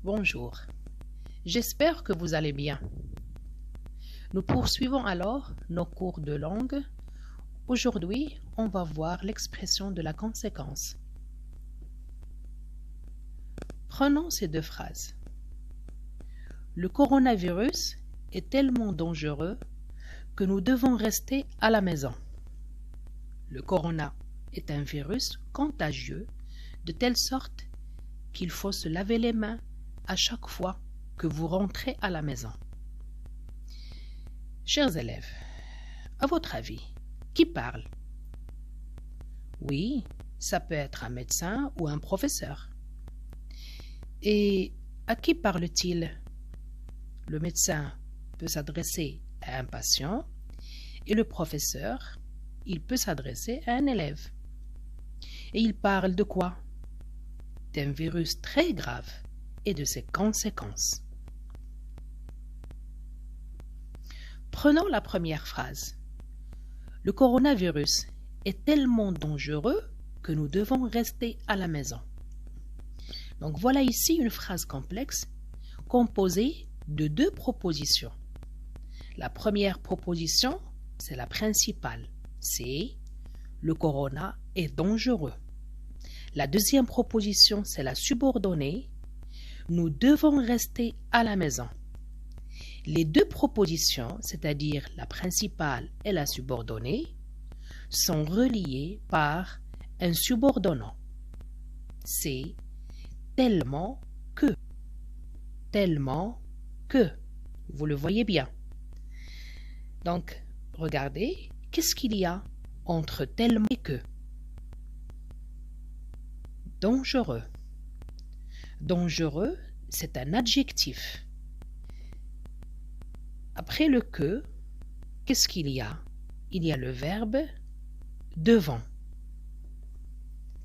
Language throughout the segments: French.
Bonjour, j'espère que vous allez bien. Nous poursuivons alors nos cours de langue. Aujourd'hui, on va voir l'expression de la conséquence. Prenons ces deux phrases. Le coronavirus est tellement dangereux que nous devons rester à la maison. Le corona est un virus contagieux de telle sorte qu'il faut se laver les mains à chaque fois que vous rentrez à la maison. Chers élèves, à votre avis, qui parle? Oui, ça peut être un médecin ou un professeur. Et à qui parle-t-il? Le médecin peut s'adresser à un patient et le professeur, il peut s'adresser à un élève. Et il parle de quoi? D'un virus très grave et de ses conséquences. Prenons la première phrase. Le coronavirus est tellement dangereux que nous devons rester à la maison. Donc voilà ici une phrase complexe composée de deux propositions. La première proposition, c'est la principale. C'est le corona est dangereux. La deuxième proposition, c'est la subordonnée. Nous devons rester à la maison. Les deux propositions, c'est-à-dire la principale et la subordonnée, sont reliées par un subordonnant. C'est tellement que. Tellement que. Vous le voyez bien. Donc, regardez, qu'est-ce qu'il y a entre tellement et que? Dangereux. Dangereux, c'est un adjectif. Après le que, qu'est-ce qu'il y a? Il y a le verbe devant.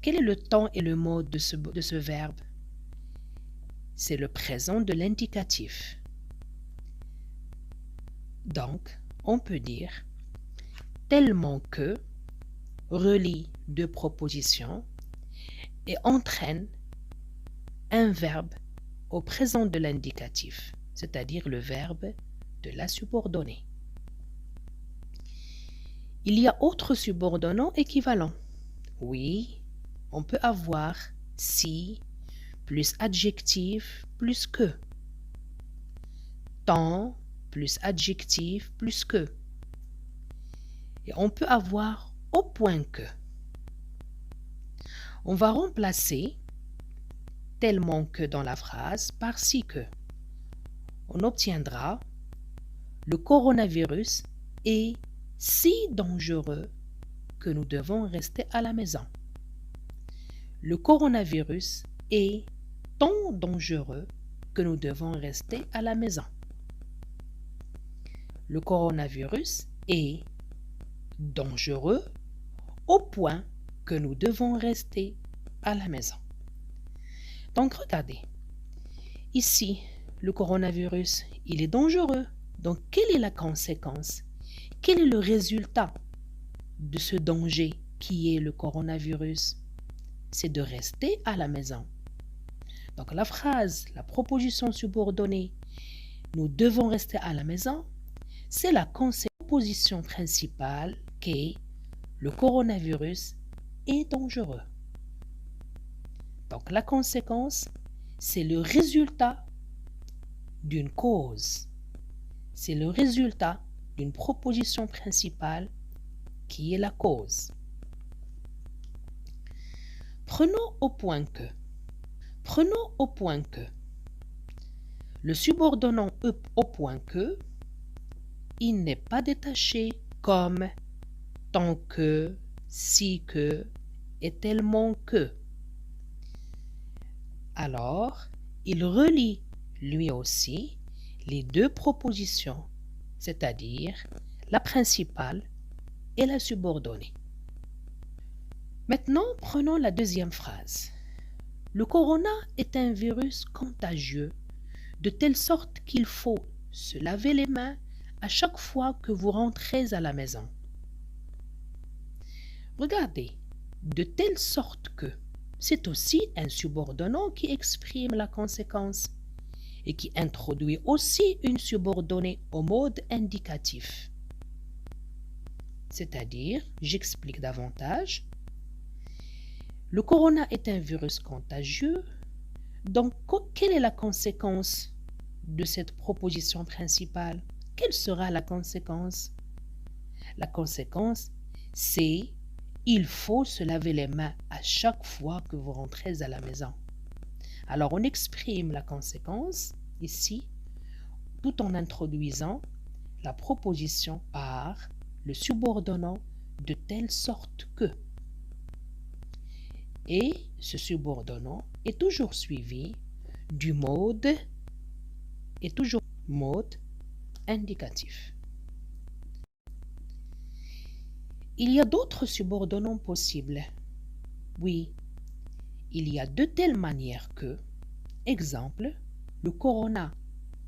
Quel est le temps et le mode de ce verbe? C'est le présent de l'indicatif. Donc, on peut dire tellement que relie deux propositions et entraîne un verbe au présent de l'indicatif, c'est-à-dire le verbe de la subordonnée. Il y a autre subordonnant équivalent. Oui, on peut avoir si plus adjectif plus que. Tant plus adjectif plus que. Et on peut avoir au point que. On va remplacer tellement que dans la phrase par si que. On obtiendra le coronavirus est si dangereux que nous devons rester à la maison. Le coronavirus est tant dangereux que nous devons rester à la maison. Le coronavirus est dangereux au point que nous devons rester à la maison. Donc regardez, ici, le coronavirus, il est dangereux. Donc quelle est la conséquence? Quel est le résultat de ce danger qui est le coronavirus? C'est de rester à la maison. Donc la phrase, la proposition subordonnée, nous devons rester à la maison, c'est la proposition principale qui est le coronavirus est dangereux. Donc la conséquence, c'est le résultat d'une cause. C'est le résultat d'une proposition principale qui est la cause. Prenons au point que. Prenons au point que. Le subordonnant au point que, il n'est pas détaché comme tant que, si que et tellement que. Alors, il relie lui aussi les deux propositions, c'est-à-dire la principale et la subordonnée. Maintenant, prenons la deuxième phrase. Le corona est un virus contagieux de telle sorte qu'il faut se laver les mains à chaque fois que vous rentrez à la maison. Regardez, de telle sorte que, c'est aussi un subordonnant qui exprime la conséquence. et qui introduit aussi une subordonnée au mode indicatif. C'est-à-dire, j'explique davantage, le corona est un virus contagieux, donc quelle est la conséquence de cette proposition principale? Quelle sera la conséquence? La conséquence, c'est il faut se laver les mains à chaque fois que vous rentrez à la maison. Alors on exprime la conséquence ici tout en introduisant la proposition par le subordonnant de telle sorte que. Et ce subordonnant est toujours suivi du mode indicatif. Il y a d'autres subordonnants possibles. Oui, il y a de telles manières que, exemple, le corona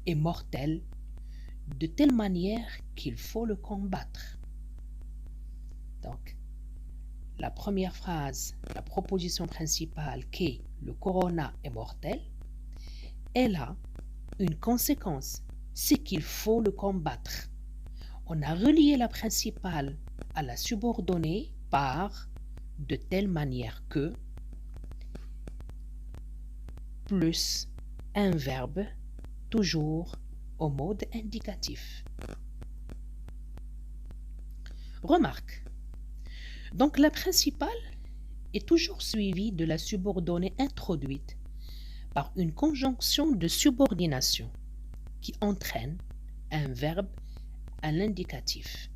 est mortel de telle manière qu'il faut le combattre. Donc, la première phrase, la proposition principale qui est le corona est mortel, elle a une conséquence, c'est qu'il faut le combattre. On a relié la principale à la subordonnée par de telle manière que plus un verbe toujours au mode indicatif. Remarque. Donc la principale est toujours suivie de la subordonnée introduite par une conjonction de subordination qui entraîne un verbe à l'indicatif.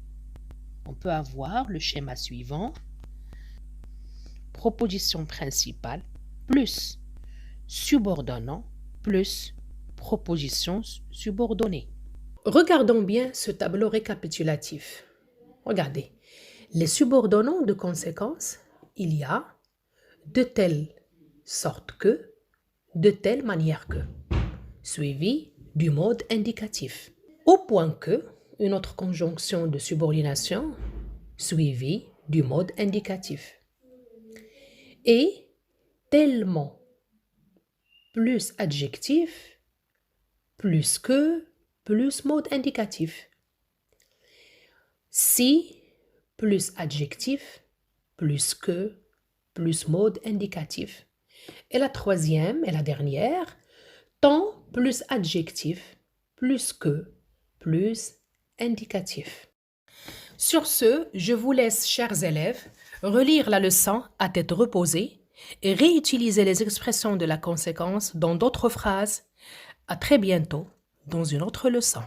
On peut avoir le schéma suivant: proposition principale plus subordonnant plus proposition subordonnée. Regardons bien ce tableau récapitulatif. Regardez, les subordonnants de conséquence, il y a de telle sorte que, de telle manière que, suivi du mode indicatif. Au point que, une autre conjonction de subordination suivie du mode indicatif. Et tellement plus adjectif, plus que, plus mode indicatif. Si plus adjectif, plus que, plus mode indicatif. Et la troisième et la dernière, tant plus adjectif, plus que, plus indicatif. Sur ce, je vous laisse, chers élèves, relire la leçon à tête reposée et réutiliser les expressions de la conséquence dans d'autres phrases. À très bientôt dans une autre leçon.